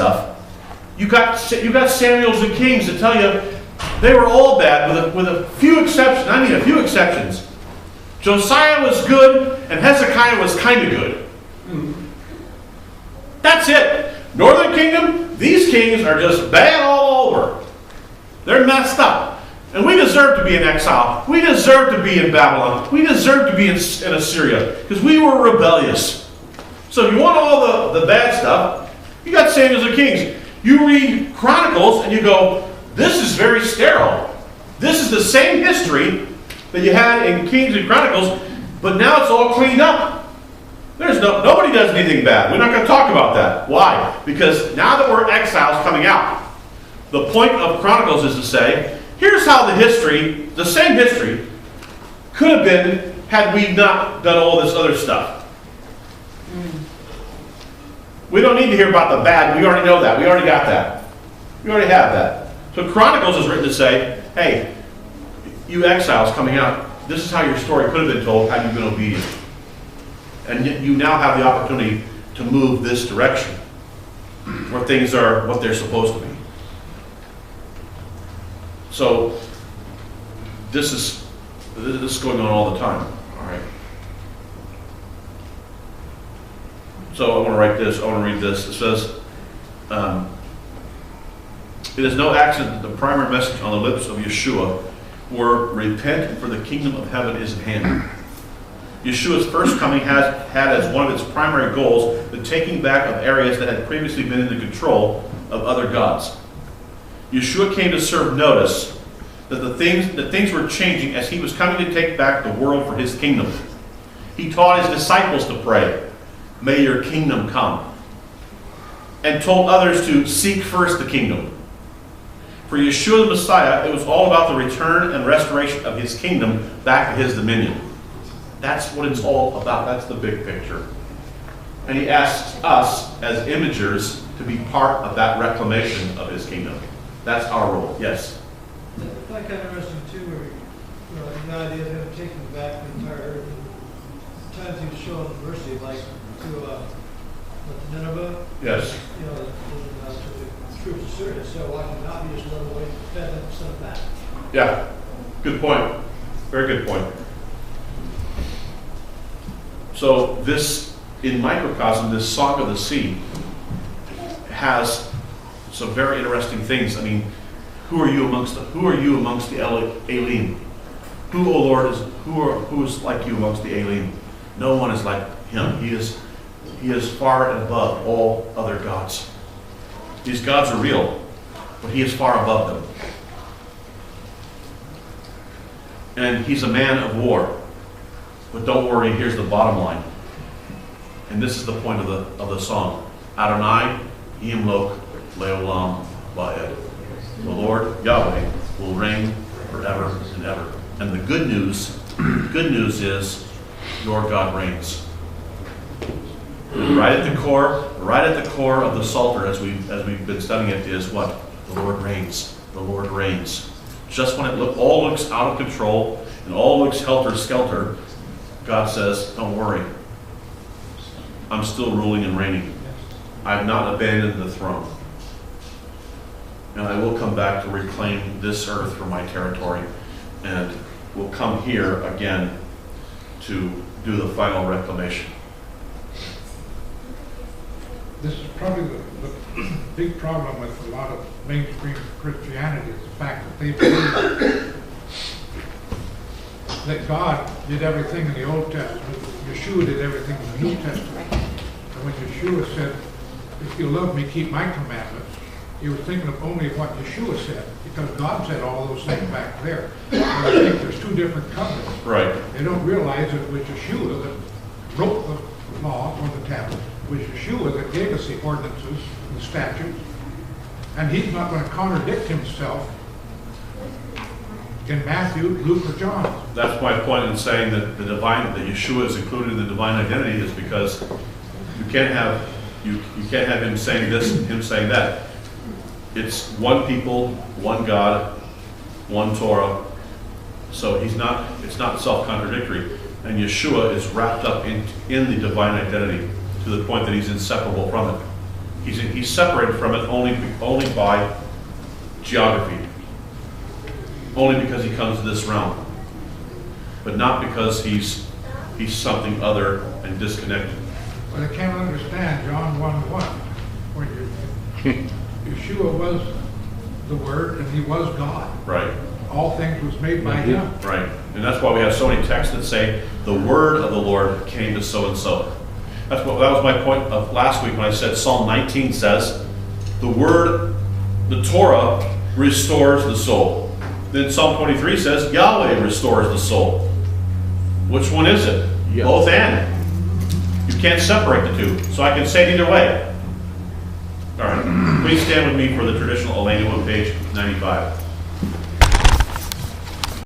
stuff, you got Samuel's and Kings that tell you they were all bad with a few exceptions. I mean, a few exceptions. Josiah was good, and Hezekiah was kind of good. That's it. Northern Kingdom, these kings are just bad all over. They're messed up. And we deserve to be in exile. We deserve to be in Babylon. We deserve to be in Assyria, because we were rebellious. So if you want all the bad stuff, you got Samuel and Kings. You read Chronicles and you go, this is very sterile. This is the same history that you had in Kings and Chronicles, but now it's all cleaned up. Nobody does anything bad. We're not going to talk about that. Why? Because now that we're exiles coming out, the point of Chronicles is to say, here's how the same history, could have been had we not done all this other stuff. We don't need to hear about the bad. We already know that. We already got that. We already have that. So Chronicles is written to say, hey, you exiles coming out, this is how your story could have been told had you been obedient. And you now have the opportunity to move this direction where things are what they're supposed to be. So this is going on all the time. All right. So I want to write this. I want to read this. It says, it is no accident that the primary message on the lips of Yeshua were, repent, for the kingdom of heaven is at hand. Yeshua's first coming had as one of its primary goals the taking back of areas that had previously been in the control of other gods. Yeshua came to serve notice that things were changing as he was coming to take back the world for his kingdom. He taught his disciples to pray, may your kingdom come, and told others to seek first the kingdom. For Yeshua the Messiah, it was all about the return and restoration of his kingdom back to his dominion. That's what it's all about. That's the big picture. And he asks us as imagers to be part of that reclamation of his kingdom. That's our role. Yes? I find kind of interesting too, where the idea of him taking back the entire earth. Times he was showing mercy, like to Nineveh. Yes. To the troops of Syria. So why can not be just let them away, fed them, send them back? Yeah. Good point. Very good point. So this, in microcosm, this Song of the Sea has some very interesting things. I mean, who are you amongst the Elim? Who, O Lord, who is like you amongst the Elim? No one is like him. He is far and above all other gods. These gods are real, but he is far above them. And he's a man of war. But don't worry, here's the bottom line. And this is the point of the song. Adonai, Yimlok, Leolam, Ba'ed. The Lord, Yahweh, will reign forever and ever. And the good news is your God reigns. And right at the core of the Psalter, as we've been studying it, is what? The Lord reigns. The Lord reigns. Just when it all looks out of control and all looks helter-skelter, God says, don't worry. I'm still ruling and reigning. I've not abandoned the throne. And I will come back to reclaim this earth for my territory. And will come here again to do the final reclamation. This is probably the big problem with a lot of mainstream Christianity is the fact that they believe that God did everything in the Old Testament. Yeshua did everything in the New Testament. And when Yeshua said, if you love me, keep my commandments, he was thinking of only what Yeshua said, because God said all those things back there. And I think there's two different covenants. Right. They don't realize that it was Yeshua that wrote the law on the tablet. It was Yeshua that gave us the ordinances and the statutes. And he's not going to contradict himself in Matthew, Luke, or John. That's my point in saying that that Yeshua is included in the divine identity, is because you can't have him saying this and him saying that. It's one people, one God, one Torah. So it's not self-contradictory. And Yeshua is wrapped up in the divine identity to the point that he's inseparable from it. He's separated from it only by geography. Only because he comes to this realm. But not because he's something other and disconnected. But I can't understand John 1:1, where Yeshua was the Word and he was God. Right. All things was made by him. Right. And that's why we have so many texts that say, the word of the Lord came to so and so. That was my point of last week when I said Psalm 19 says, the Torah restores the soul. Then Psalm 23 says, Yahweh restores the soul. Which one is it? Yeah. Both and. You can't separate the two. So I can say it either way. All right. Please stand with me for the traditional Elena on page 95.